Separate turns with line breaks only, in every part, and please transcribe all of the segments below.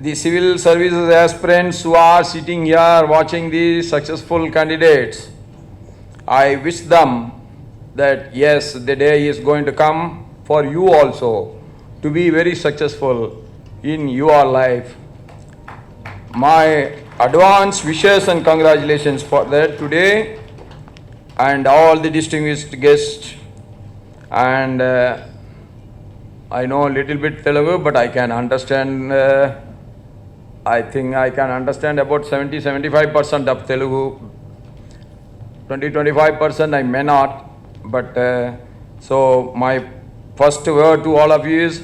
the civil services aspirants who are sitting here watching these successful candidates, I wish them that yes, the day is going to come for you also to be very successful in your life. My advance wishes and congratulations for that today, and all the distinguished guests. And I know a little bit Telugu, but I can understand, I think I can understand about 70-75% of Telugu. 20-25% I may not, but so my first word to all of you is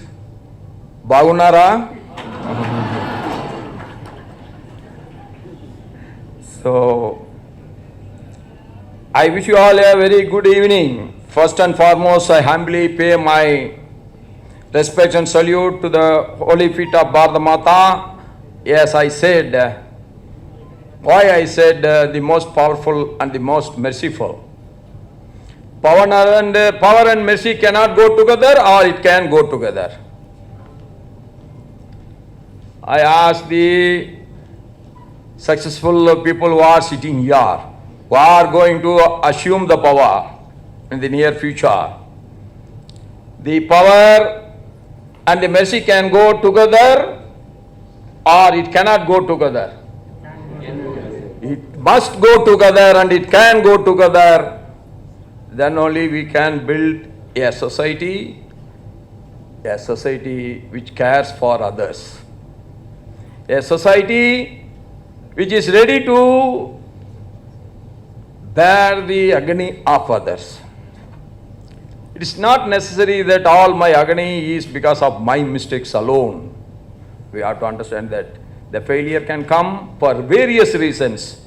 Bagunara. So I wish you all a very good evening. First and foremost, I humbly pay my respect and salute to the holy feet of Bharata Mata. Yes, I said, why I said the most powerful and the most merciful. Power and mercy cannot go together, or it can go together. I ask the successful people who are sitting here, who are going to assume the power in the near future. The power and the mercy can go together, or it cannot go together. It must go together, and it can go together. Then only we can build a society which cares for others. A society which is ready to bear the agony of others. It is not necessary that all my agony is because of my mistakes alone. We have to understand that the failure can come for various reasons.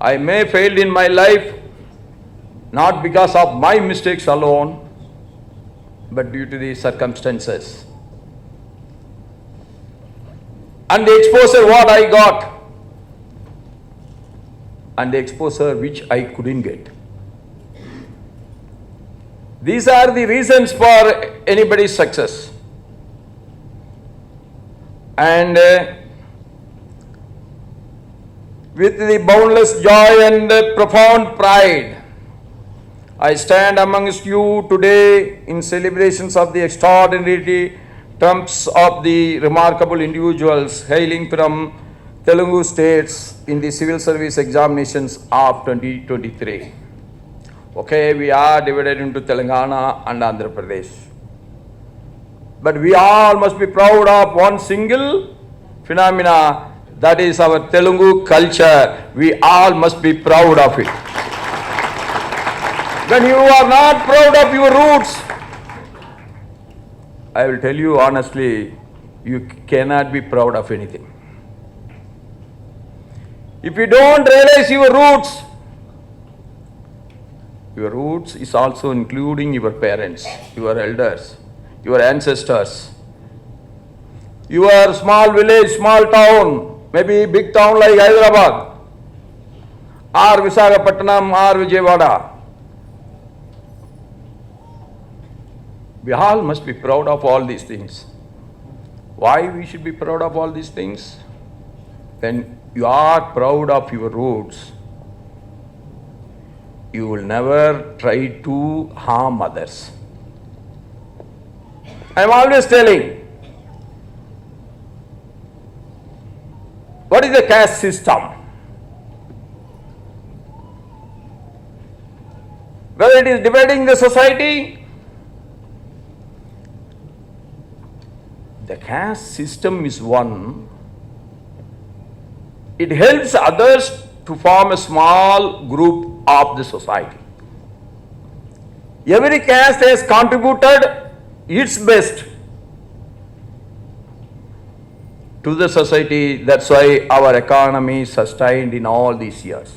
I may fail in my life not because of my mistakes alone, but due to the circumstances. And the exposure what I got, and the exposure which I couldn't get. These are the reasons for anybody's success. And with the boundless joy and profound pride, I stand amongst you today in celebrations of the extraordinary triumphs of the remarkable individuals hailing from Telugu states in the civil service examinations of 2023. Okay, we are divided into Telangana and Andhra Pradesh. But we all must be proud of one single phenomena, that is our Telugu culture. We all must be proud of it. When you are not proud of your roots, I will tell you honestly, you cannot be proud of anything. If you don't realize your roots is also including your parents, your elders, your ancestors, your small village, small town, maybe big town like Hyderabad, or Visakhapatnam, or Vijayawada. We all must be proud of all these things. Why we should be proud of all these things? When you are proud of your roots, you will never try to harm others. I am always telling, what is the caste system? Whether it is dividing the society, the caste system is one. It helps others to form a small group of the society. Every caste has contributed its best to the society. That's why our economy is sustained in all these years.